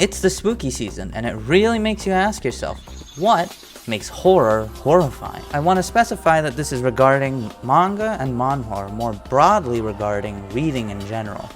It's the spooky season, and it really makes you ask yourself, what makes horror horrifying? I want to specify that this is regarding manga and manhwa, more broadly regarding reading in general.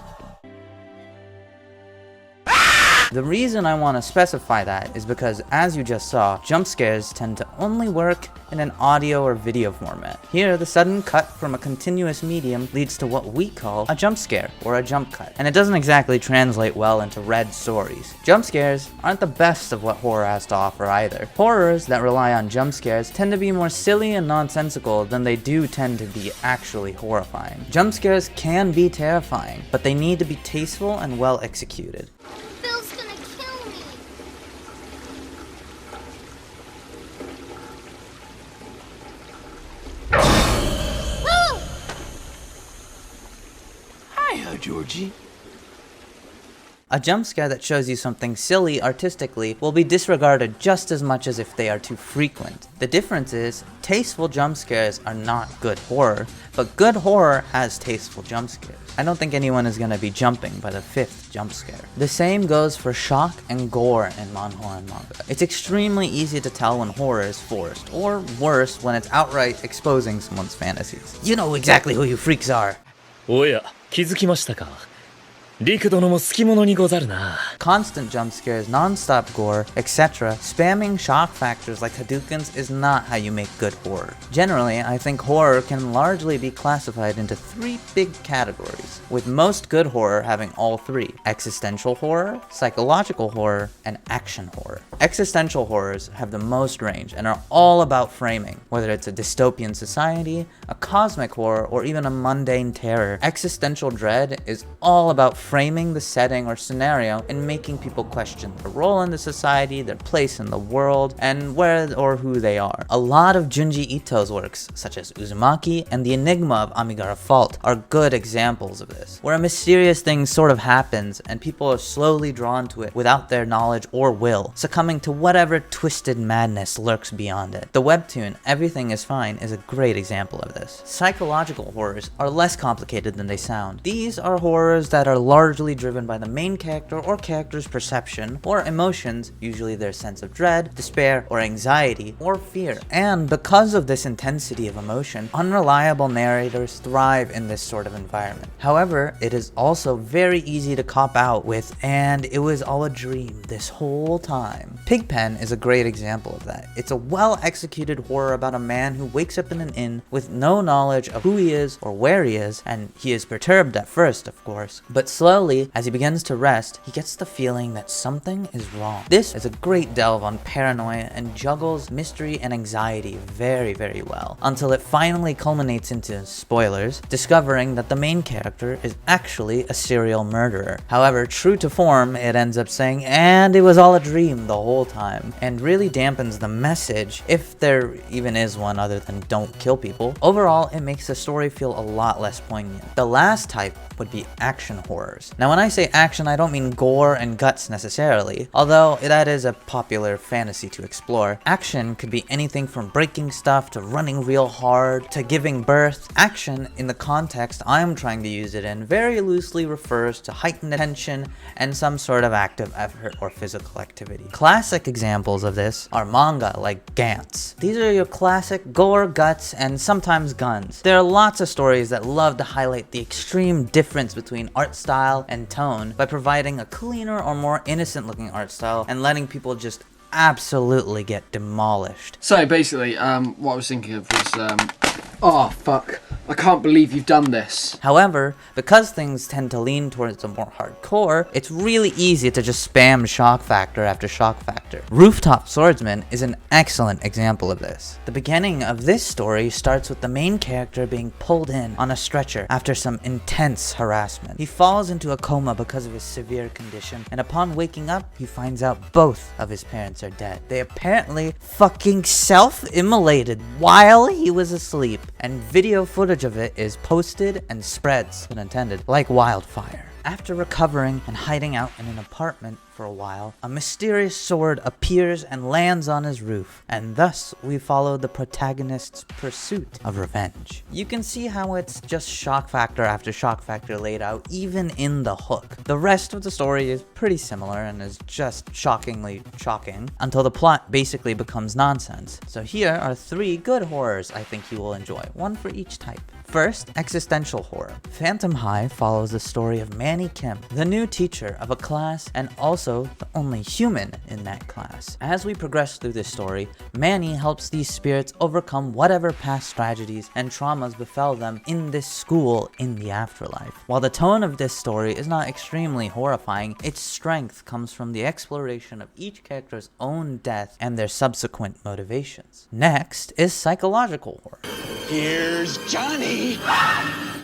The reason I want to specify that is because, as you just saw, jump scares tend to only work in an audio or video format. Here, the sudden cut from a continuous medium leads to what we call a jump scare, or a jump cut, and it doesn't exactly translate well into read stories. Jump scares aren't the best of what horror has to offer either. Horrors that rely on jump scares tend to be more silly and nonsensical than they do tend to be actually horrifying. Jump scares can be terrifying, but they need to be tasteful and well executed. Georgie. A jump scare that shows you something silly artistically will be disregarded just as much as if they are too frequent. The difference is, tasteful jump scares are not good horror, but good horror has tasteful jump scares. I don't think anyone is going to be jumping by the 5th jump scare. The same goes for shock and gore in manhwa and manga. It's extremely easy to tell when horror is forced, or worse, when it's outright exposing someone's fantasies. You know exactly who you freaks are. おや、気づきましたか。陸殿も好き者にござるな。 Constant jump scares, non-stop gore, etc. Spamming shock factors like Hadoukens is not how you make good horror. Generally, I think horror can largely be classified into 3 big categories, with most good horror having all 3: existential horror, psychological horror, and action horror. Existential horrors have the most range and are all about framing, whether it's a dystopian society, a cosmic horror, or even a mundane terror. Existential dread is all about framing the setting or scenario and making people question their role in the society, their place in the world, and where or who they are. A lot of Junji Ito's works, such as Uzumaki and The Enigma of Amigara Fault, are good examples of this, where a mysterious thing sort of happens and people are slowly drawn to it without their knowledge or will, succumbing to whatever twisted madness lurks beyond it. The webtoon Everything is Fine is a great example of this. Psychological horrors are less complicated than they sound. These are horrors that are largely driven by the main character or character's perception or emotions, usually their sense of dread, despair, or anxiety, or fear. And because of this intensity of emotion, unreliable narrators thrive in this sort of environment. However, it is also very easy to cop out with, and it was all a dream this whole time. Pigpen is a great example of that. It's a well-executed horror about a man who wakes up in an inn with no knowledge of who he is or where he is, and he is perturbed at first, of course, but slowly, as he begins to rest, he gets the feeling that something is wrong. This is a great delve on paranoia and juggles mystery and anxiety very, very well, until it finally culminates into, spoilers, discovering that the main character is actually a serial murderer. However, true to form, it ends up saying, and it was all a dream the whole time, and really dampens the message, if there even is one other than don't kill people. Overall, it makes the story feel a lot less poignant. The last type would be action horrors. Now, when I say action, I don't mean gore and guts necessarily, although that is a popular fantasy to explore. Action could be anything from breaking stuff to running real hard to giving birth. Action, in the context I'm trying to use it in, very loosely refers to heightened tension and some sort of active effort or physical activity. Classic examples of this are manga like Gantz. These are your classic gore, guts, and sometimes guns. There are lots of stories that love to highlight the extreme difference between art style and tone by providing a cleaner or more innocent looking art style and letting people just absolutely get demolished. So basically, what I was thinking of was, oh fuck, I can't believe you've done this. However, because things tend to lean towards the more hardcore, it's really easy to just spam shock factor after shock factor. Rooftop Swordsman is an excellent example of this. The beginning of this story starts with the main character being pulled in on a stretcher after some intense harassment. He falls into a coma because of his severe condition, and upon waking up, he finds out both of his parents are dead. They apparently fucking self-immolated while he was asleep, and video footage of it is posted and spreads, pun intended, like wildfire. After recovering and hiding out in an apartment for a while, a mysterious sword appears and lands on his roof, and thus we follow the protagonist's pursuit of revenge. You can see how it's just shock factor after shock factor laid out, even in the hook. The rest of the story is pretty similar and is just shockingly shocking, until the plot basically becomes nonsense. So here are 3 good horrors I think you will enjoy, one for each type. First, existential horror. Phantom High follows the story of Manny Kim, the new teacher of a class and also the only human in that class. As we progress through this story, Manny helps these spirits overcome whatever past tragedies and traumas befell them in this school in the afterlife. While the tone of this story is not extremely horrifying, its strength comes from the exploration of each character's own death and their subsequent motivations. Next is psychological horror. Here's Johnny!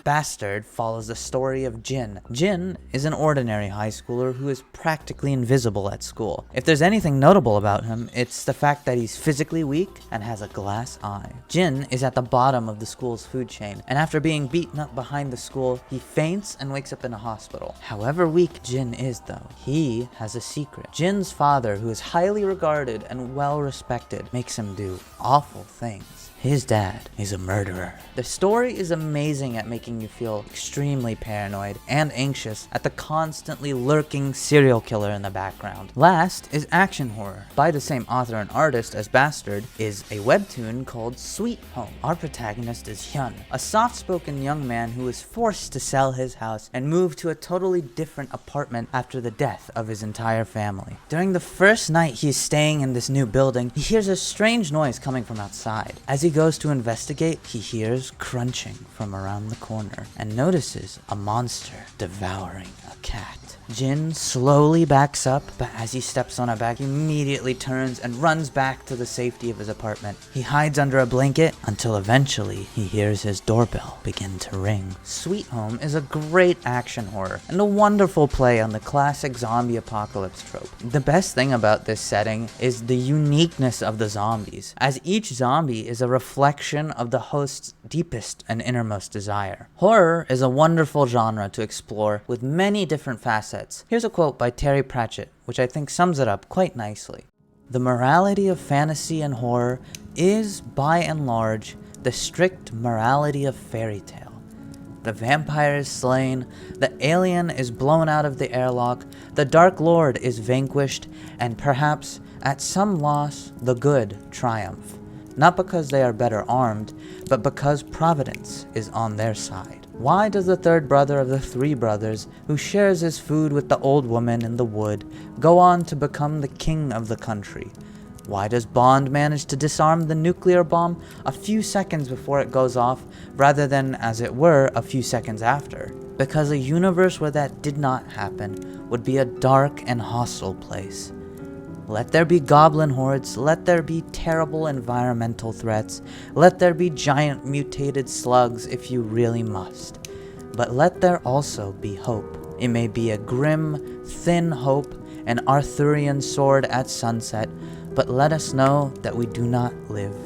Bastard follows the story of Jin. Jin is an ordinary high schooler who is practically invisible at school. If there's anything notable about him, it's the fact that he's physically weak and has a glass eye. Jin is at the bottom of the school's food chain, and after being beaten up behind the school, he faints and wakes up in a hospital. However weak Jin is though, he has a secret. Jin's father, who is highly regarded and well respected, makes him do awful things. His dad is a murderer. The story is amazing at making you feel extremely paranoid and anxious at the constantly lurking serial killer in the background. Last is action horror. By the same author and artist as Bastard is a webtoon called Sweet Home. Our protagonist is Hyun, a soft-spoken young man who is forced to sell his house and move to a totally different apartment after the death of his entire family. During the first night he is staying in this new building, he hears a strange noise coming from outside. As he goes to investigate, he hears crunching from around the corner and notices a monster devouring a cat. Jin slowly backs up, but as he steps on a bag, he immediately turns and runs back to the safety of his apartment. He hides under a blanket until eventually he hears his doorbell begin to ring. Sweet Home is a great action horror and a wonderful play on the classic zombie apocalypse trope. The best thing about this setting is the uniqueness of the zombies, as each zombie is a reflection of the host's deepest and innermost desire. Horror is a wonderful genre to explore with many different facets. Here's a quote by Terry Pratchett, which I think sums it up quite nicely. "The morality of fantasy and horror is, by and large, the strict morality of fairy tale. The vampire is slain, the alien is blown out of the airlock, the Dark Lord is vanquished, and perhaps, at some loss, the good triumph. Not because they are better armed, but because Providence is on their side. Why does the third brother of the 3 brothers, who shares his food with the old woman in the wood, go on to become the king of the country? Why does Bond manage to disarm the nuclear bomb a few seconds before it goes off, rather than, as it were, a few seconds after? Because a universe where that did not happen would be a dark and hostile place. Let there be goblin hordes, let there be terrible environmental threats, let there be giant mutated slugs if you really must. But let there also be hope. It may be a grim, thin hope, an Arthurian sword at sunset, but let us know that we do not live